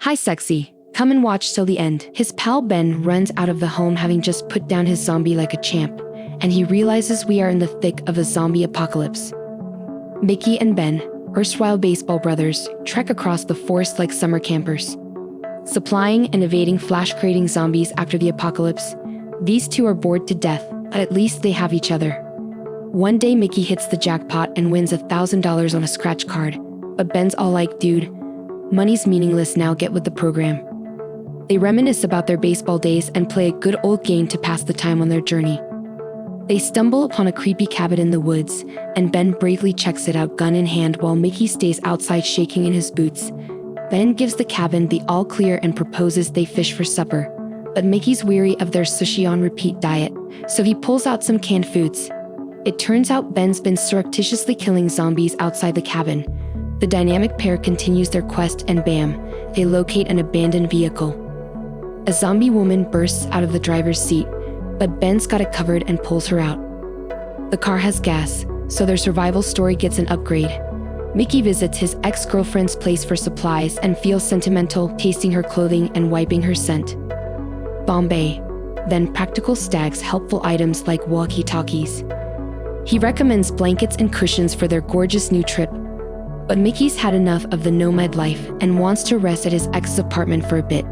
"Hi, sexy. Come and watch till the end." His pal Ben runs out of the home having just put down his zombie like a champ, and he realizes we are in the thick of a zombie apocalypse. Mickey and Ben, erstwhile baseball brothers, trek across the forest like summer campers. Supplying and evading flash-creating zombies after the apocalypse, these two are bored to death, but at least they have each other. One day Mickey hits the jackpot and wins $1,000 on a scratch card, but Ben's all like, "Dude, money's meaningless now, get with the program." They reminisce about their baseball days and play a good old game to pass the time on their journey. They stumble upon a creepy cabin in the woods, and Ben bravely checks it out gun in hand while Mickey stays outside shaking in his boots. Ben gives the cabin the all clear and proposes they fish for supper, but Mickey's weary of their sushi on repeat diet, so he pulls out some canned foods. It turns out Ben's been surreptitiously killing zombies outside the cabin. The dynamic pair continues their quest and bam, they locate an abandoned vehicle. A zombie woman bursts out of the driver's seat, but Ben's got it covered and pulls her out. The car has gas, so their survival story gets an upgrade. Mickey visits his ex-girlfriend's place for supplies and feels sentimental, tasting her clothing and wiping her scent. Bombay. Then practical stags helpful items like walkie-talkies. He recommends blankets and cushions for their gorgeous new trip. But Mickey's had enough of the nomad life and wants to rest at his ex's apartment for a bit.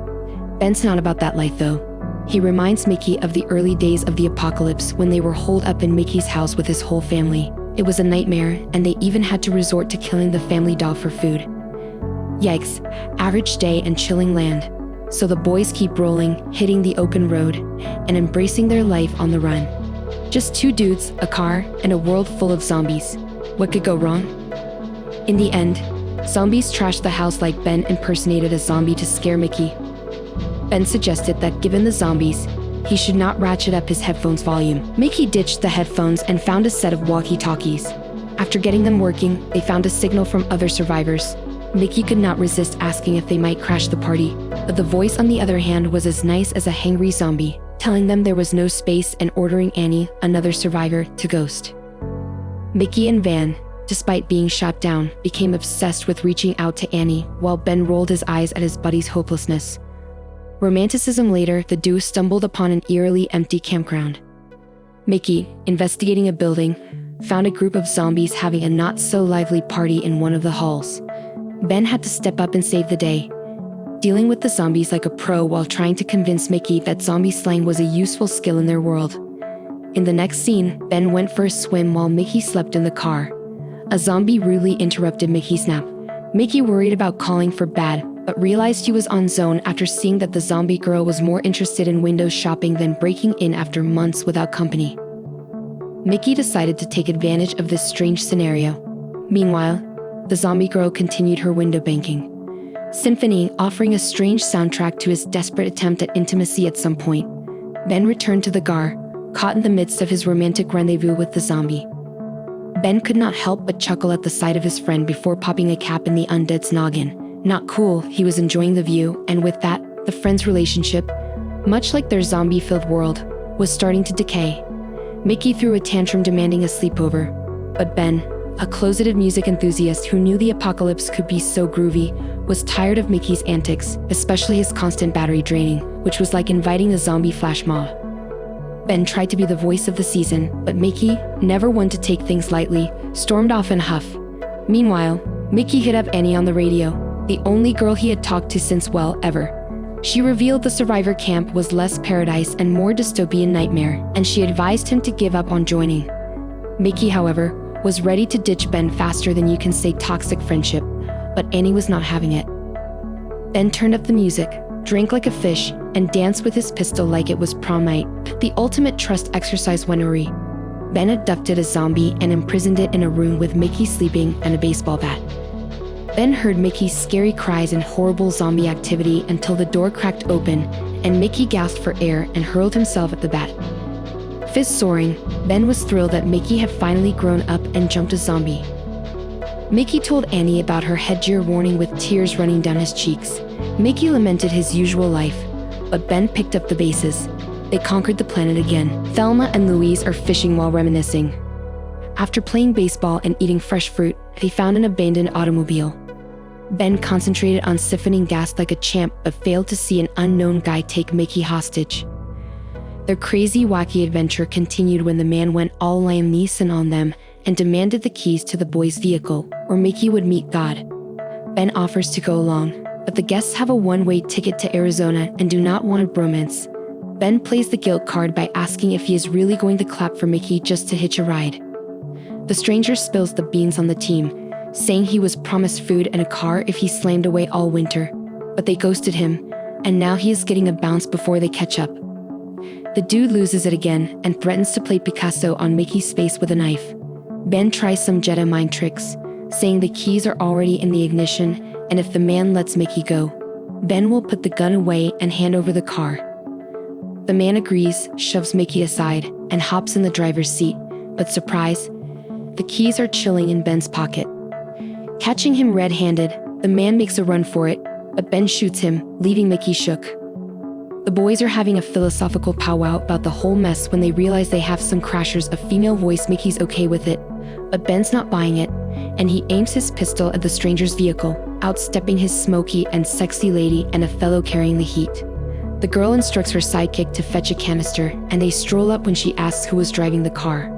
Ben's not about that life though. He reminds Mickey of the early days of the apocalypse when they were holed up in Mickey's house with his whole family. It was a nightmare, and they even had to resort to killing the family dog for food. Yikes, average day and chilling land. So the boys keep rolling, hitting the open road, and embracing their life on the run. Just two dudes, a car, and a world full of zombies. What could go wrong? In the end, zombies trashed the house like Ben impersonated a zombie to scare Mickey. Ben suggested that given the zombies, he should not ratchet up his headphones volume. Mickey ditched the headphones and found a set of walkie-talkies. After getting them working, they found a signal from other survivors. Mickey could not resist asking if they might crash the party, but the voice on the other hand was as nice as a hangry zombie, telling them there was no space and ordering Annie, another survivor, to ghost. Mickey and Van, despite being shot down, became obsessed with reaching out to Annie, while Ben rolled his eyes at his buddy's hopelessness. Romanticism later, the duo stumbled upon an eerily empty campground. Mickey, investigating a building, found a group of zombies having a not-so-lively party in one of the halls. Ben had to step up and save the day, dealing with the zombies like a pro while trying to convince Mickey that zombie slaying was a useful skill in their world. In the next scene, Ben went for a swim while Mickey slept in the car. A zombie rudely interrupted Mickey's nap. Mickey worried about calling for Bad, but realized he was on zone after seeing that the zombie girl was more interested in window shopping than breaking in after months without company. Mickey decided to take advantage of this strange scenario. Meanwhile, the zombie girl continued her window banking symphony, offering a strange soundtrack to his desperate attempt at intimacy at some point. Ben returned to the car, caught in the midst of his romantic rendezvous with the zombie. Ben could not help but chuckle at the sight of his friend before popping a cap in the undead's noggin. Not cool, he was enjoying the view, and with that, the friends' relationship, much like their zombie-filled world, was starting to decay. Mickey threw a tantrum demanding a sleepover, but Ben, a closeted music enthusiast who knew the apocalypse could be so groovy, was tired of Mickey's antics, especially his constant battery draining, which was like inviting a zombie flash mob. Ben tried to be the voice of the season, but Mickey, never one to take things lightly, stormed off in a huff. Meanwhile, Mickey hit up Annie on the radio, the only girl he had talked to since, well, ever. She revealed the survivor camp was less paradise and more dystopian nightmare, and she advised him to give up on joining. Mickey, however, was ready to ditch Ben faster than you can say toxic friendship, but Annie was not having it. Ben turned up the music, drank like a fish, and danced with his pistol like it was prom night, the ultimate trust exercise whenery. Ben abducted a zombie and imprisoned it in a room with Mickey sleeping and a baseball bat. Ben heard Mickey's scary cries and horrible zombie activity until the door cracked open, and Mickey gasped for air and hurled himself at the bat. Fist soaring, Ben was thrilled that Mickey had finally grown up and jumped a zombie. Mickey told Annie about her headgear warning with tears running down his cheeks. Mickey lamented his usual life, but Ben picked up the bases. They conquered the planet again. Thelma and Louise are fishing while reminiscing. After playing baseball and eating fresh fruit, they found an abandoned automobile. Ben concentrated on siphoning gas like a champ but failed to see an unknown guy take Mickey hostage. Their crazy, wacky adventure continued when the man went all Liam Neeson on them and demanded the keys to the boy's vehicle, or Mickey would meet God. Ben offers to go along, but the guests have a one-way ticket to Arizona and do not want a bromance. Ben plays the guilt card by asking if he is really going to clap for Mickey just to hitch a ride. The stranger spills the beans on the team, saying he was promised food and a car if he slammed away all winter, but they ghosted him, and now he is getting a bounce before they catch up. The dude loses it again and threatens to play Picasso on Mickey's face with a knife. Ben tries some Jedi mind tricks, saying the keys are already in the ignition, and if the man lets Mickey go, Ben will put the gun away and hand over the car. The man agrees, shoves Mickey aside, and hops in the driver's seat, but surprise, the keys are chilling in Ben's pocket. Catching him red-handed, the man makes a run for it, but Ben shoots him, leaving Mickey shook. The boys are having a philosophical powwow about the whole mess when they realize they have some crashers. A female voice. Mickey's okay with it, but Ben's not buying it, and he aims his pistol at the stranger's vehicle, outstepping his smoky and sexy lady and a fellow carrying the heat. The girl instructs her sidekick to fetch a canister, and they stroll up when she asks who was driving the car.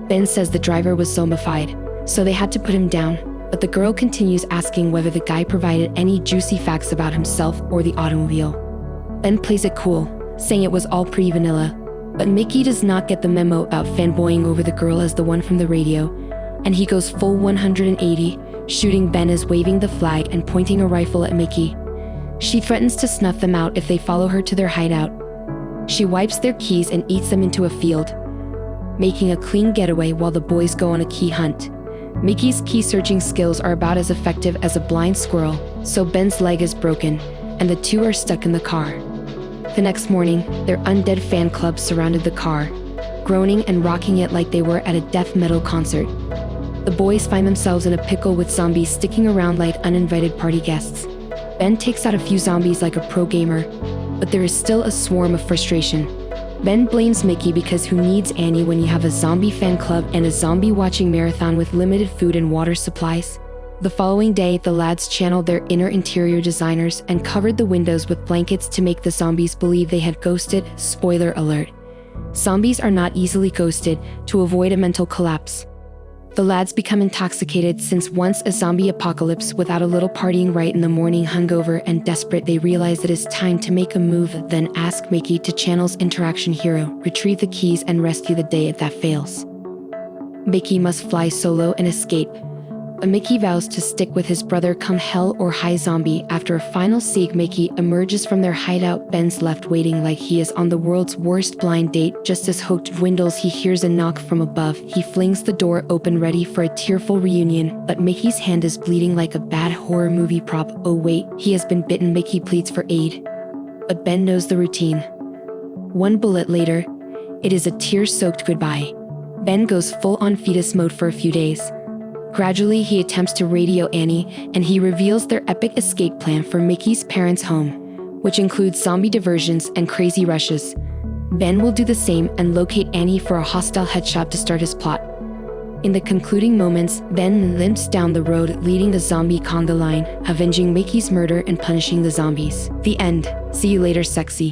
Ben says the driver was zombified, so they had to put him down, but the girl continues asking whether the guy provided any juicy facts about himself or the automobile. Ben plays it cool, saying it was all pretty vanilla, but Mickey does not get the memo about fanboying over the girl as the one from the radio, and he goes full 180, shooting Ben as waving the flag and pointing a rifle at Mickey. She threatens to snuff them out if they follow her to their hideout. She wipes their keys and eats them into a field, making a clean getaway while the boys go on a key hunt. Mickey's key searching skills are about as effective as a blind squirrel, so Ben's leg is broken, and the two are stuck in the car. The next morning, their undead fan club surrounded the car, groaning and rocking it like they were at a death metal concert. The boys find themselves in a pickle with zombies sticking around like uninvited party guests. Ben takes out a few zombies like a pro gamer, but there is still a swarm of frustration. Ben blames Mickey because who needs Annie when you have a zombie fan club and a zombie watching marathon with limited food and water supplies? The following day, the lads channeled their inner interior designers and covered the windows with blankets to make the zombies believe they had ghosted. Spoiler alert. Zombies are not easily ghosted to avoid a mental collapse. The lads become intoxicated since once a zombie apocalypse without a little partying right in the morning. Hungover and desperate, they realize it is time to make a move, then ask Mickey to channel's interaction hero, retrieve the keys and rescue the day if that fails. Mickey must fly solo and escape. But Mickey vows to stick with his brother come hell or high. Zombie. After a final siege, Mickey emerges from their hideout. Ben's left waiting like he is on the world's worst blind date. Just as hope dwindles, he hears a knock from above. He flings the door open, ready for a tearful reunion, but Mickey's hand is bleeding like a bad horror movie prop. Oh wait, he has been bitten. Mickey pleads for aid, but Ben knows the routine. One bullet later, it is a tear-soaked goodbye. Ben goes full-on fetus mode for a few days. Gradually, he attempts to radio Annie, and he reveals their epic escape plan for Mickey's parents' home, which includes zombie diversions and crazy rushes. Ben will do the same and locate Annie for a hostile headshot to start his plot. In the concluding moments, Ben limps down the road leading the zombie conga line, avenging Mickey's murder and punishing the zombies. The end. See you later, sexy.